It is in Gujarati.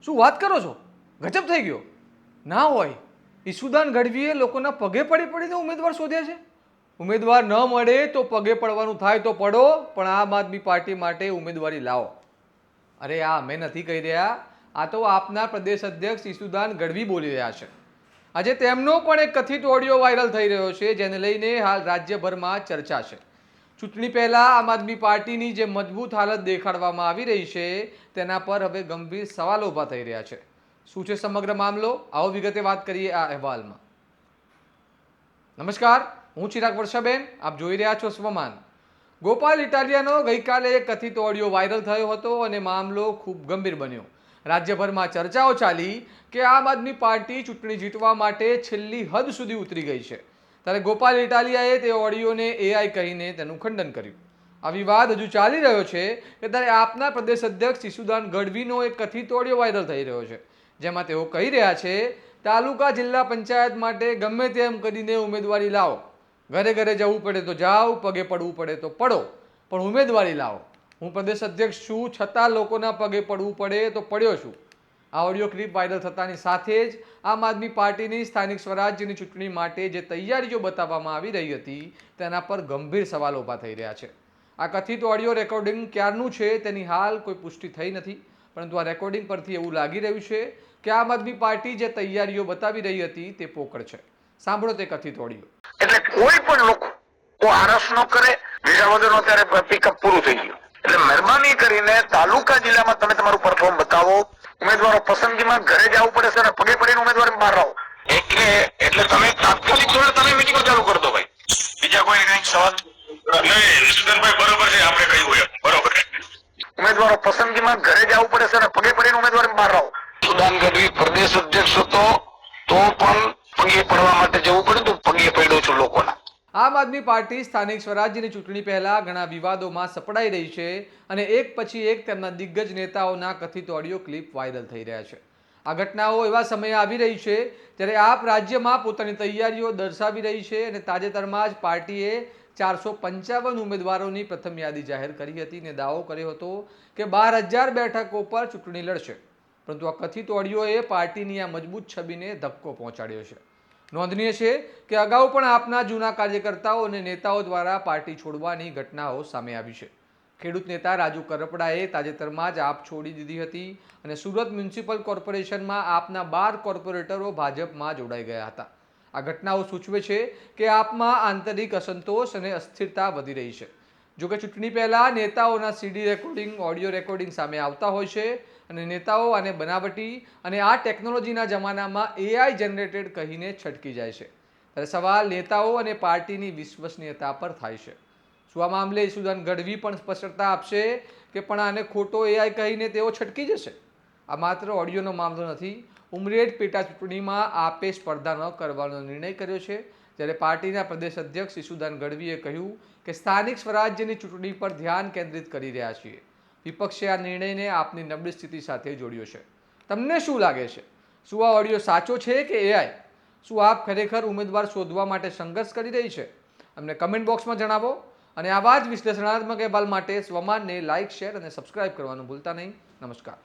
શું વાત કરો છો? ગજબ થઈ ગયો. ના હોય. ઈસુદાન ગઢવીએ લોકોના પગે પડી પડીને ઉમેદવાર શોધ્યા છે. ઉમેદવાર ન મળે તો પગે પડવાનું થાય તો પડો, પણ આમ આદમી પાર્ટી માટે ઉમેદવારી લાવો. અરે આ અમે નથી કહી રહ્યા, આ તો આપના પ્રદેશ અધ્યક્ષ ઈસુદાન ગઢવી બોલી રહ્યા છે. આજે તેમનો પણ એક કથિત ઓડિયો વાયરલ થઈ રહ્યો છે, જેને લઈને હાલ રાજ્યભરમાં ચર્ચા છે. ચૂંટણી પહેલા આમ આદમી પાર્ટીની જે મજબૂત હાલત દેખાડવામાં આવી રહી છે, તેના પર હવે ગંભીર સવાલો ઊભા થઈ રહ્યા છે. શું છે સમગ્ર મામલો? આવો વિગતે વાત કરીએ આ અહેવાલમાં. નમસ્કાર, હું ચિરાગ વર્ષાબેન, આપ જોઈ રહ્યા છો સ્વમાન. ગોપાલ ઇટાલિયાનો ગઈકાલે એક કથિત ઓડિયો વાયરલ થયો હતો અને મામલો ખૂબ ગંભીર બન્યો. રાજ્યભરમાં ચર્ચાઓ ચાલી કે આમ આદમી પાર્ટી ચૂંટણી જીતવા માટે છેલ્લી હદ સુધી ઉતરી ગઈ છે. ત્યારે ગોપાલ ઇટાલિયાએ તે ઓડિયોને એઆઈ કહીને તેનું ખંડન કર્યું. આ વિવાદ હજુ ચાલી રહ્યો છે કે ત્યારે આપના પ્રદેશ અધ્યક્ષ ઈસુદાન ગઢવીનો એક કથિત ઓડિયો વાયરલ થઈ રહ્યો છે, જેમાં તેઓ કહી રહ્યા છે તાલુકા જિલ્લા પંચાયત માટે ગમે તેમ કરીને ઉમેદવારી લાવો, ઘરે ઘરે જવું પડે તો જાઓ, પગે પડવું પડે તો પડો, પણ ઉમેદવારી લાવો. હું પ્રદેશ અધ્યક્ષ છું, છતાં લોકોના પગે પડવું પડે તો પડ્યો છું. આ ઓડિયો ક્લિપ વાયરલ થતાની સાથે જ આમ આદમી પાર્ટીની સ્થાનિક સ્વરાજ્યની ચૂંટણી માટે જે તૈયારીઓ બતાવવામાં આવી રહી હતી, તેના પર ગંભીર સવાલો ઊભા થઈ રહ્યા છે. આ કથિત ઓડિયો રેકોર્ડિંગ ક્યારનું છે તેની હાલ કોઈ પુષ્ટિ થઈ નથી, પરંતુ આ રેકોર્ડિંગ પરથી એવું લાગી રહ્યું છે કે આમ આદમી પાર્ટી જે તૈયારીઓ બતાવી રહી હતી તે પોકળ છે. સાંભળો તે કથિત ઓડિયો. એટલે કોઈ પણ લોકો આરસ ન કરે. વિસાવદરનો અત્યારે પિકઅપ પૂરું થઈ ગયું. એટલે મહેરબાની કરીને તાલુકા જિલ્લામાં તમે તમારું પરફોર્મ બતાવો. ઉમેદવારો પસંદગીમાં ઘરે જવું પડે છે અને પગે પડીને ઉમેદવારી બહાર રહો. એટલે તમે તાત્કાલિક ધોરણે તમે મીટિંગો ચાલુ કરી દો ભાઈ. બીજા કોઈ કઈ સવાલ નહીં? વિષ્ણુભાઈ બરોબર છે, આપણે કહ્યું હોય બરોબર. ઉમેદવારો પસંદગીમાં ઘરે જવું પડે છે અને પગે પડીને ઉમેદવારી બહાર રહો. ઈસુદાન ગઢવી પ્રદેશ અધ્યક્ષ હતો તો પણ પગે પડવા માટે જવું પડે તો પગે પડ્યો છું લોકોના. આમ આદમી પાર્ટી સ્થાનિક સ્વરાજ્યની ચૂંટણી પહેલા ઘણા વિવાદોમાં સપડાઈ રહી છે અને એક પછી એક તેમના દિગ્ગજ નેતાઓના કથિત ઓડિયો ક્લિપ વાયરલ થઈ રહ્યા છે. આ ઘટનાઓ એવા સમયે આવી રહી છે જ્યારે આપ રાજ્યમાં પોતાની તૈયારીઓ દર્શાવી રહી છે અને તાજેતરમાં જ પાર્ટીએ 455 ઉમેદવારોની પ્રથમ યાદી જાહેર કરી હતી અને દાવો કર્યો હતો કે 12,000 બેઠકો પર ચૂંટણી લડશે. પરંતુ આ કથિત ઓડિયોએ પાર્ટીની આ મજબૂત છબીને ધક્કો પહોંચાડ્યો છે. નોંધનીય છે કે અગાઉ પણ આપના જૂના કાર્યકર્તાઓ અને નેતાઓ દ્વારા પાર્ટી છોડવાની ઘટનાઓ સામે આવી છે. ખેડૂત નેતા રાજુ કરપડાએ તાજેતરમાં જ આપ છોડી દીધી હતી અને સુરત મ્યુનિસિપલ કોર્પોરેશનમાં આપના 12 કોર્પોરેટરો ભાજપમાં જોડાઈ ગયા હતા. આ ઘટનાઓ સૂચવે છે કે આપમાં આંતરિક અસંતોષ અને અસ્થિરતા વધી રહી છે. જોકે ચૂંટણી પહેલા નેતાઓના સીડી રેકોર્ડિંગ, ઓડિયો રેકોર્ડિંગ સામે આવતા હોય છે અને નેતાઓ આને બનાવટી અને આ ટેકનોલોજીના જમાનામાં એઆઈ જનરેટેડ કહીને છટકી જાય છે. ત્યારે સવાલ નેતાઓ અને પાર્ટીની વિશ્વસનીયતા પર થાય છે. શું આ મામલે ઈસુદાન ગઢવી પણ સ્પષ્ટતા આપશે કે પણ આને ખોટો એઆઈ કહીને તેઓ છટકી જશે? આ માત્ર ઓડિયોનો મામલો નથી. ઉમરેઠ પેટા ચૂંટણીમાં આપે સ્પર્ધા ન કરવાનો નિર્ણય કર્યો છે, જ્યારે પાર્ટીના પ્રદેશ અધ્યક્ષ ઈસુદાન ગઢવીએ કહ્યું કે સ્થાનિક સ્વરાજ્યની ચૂંટણી પર ધ્યાન કેન્દ્રિત કરી રહ્યા છીએ. વિપક્ષે આ નિર્ણયને આપની નબળી સ્થિતિ સાથે જોડ્યો છે. તમને શું લાગે છે? શું આ ઓડિયો સાચો છે કે એઆઈ? શું આપ ખરેખર ઉમેદવાર શોધવા માટે સંઘર્ષ કરી રહી છે? અમને કમેન્ટ બોક્સમાં જણાવો અને આવા જ વિશ્લેષણાત્મક અહેવાલ માટે સ્વમાનને લાઇક, શેર અને સબસ્ક્રાઇબ કરવાનું ભૂલતા નહીં. નમસ્કાર.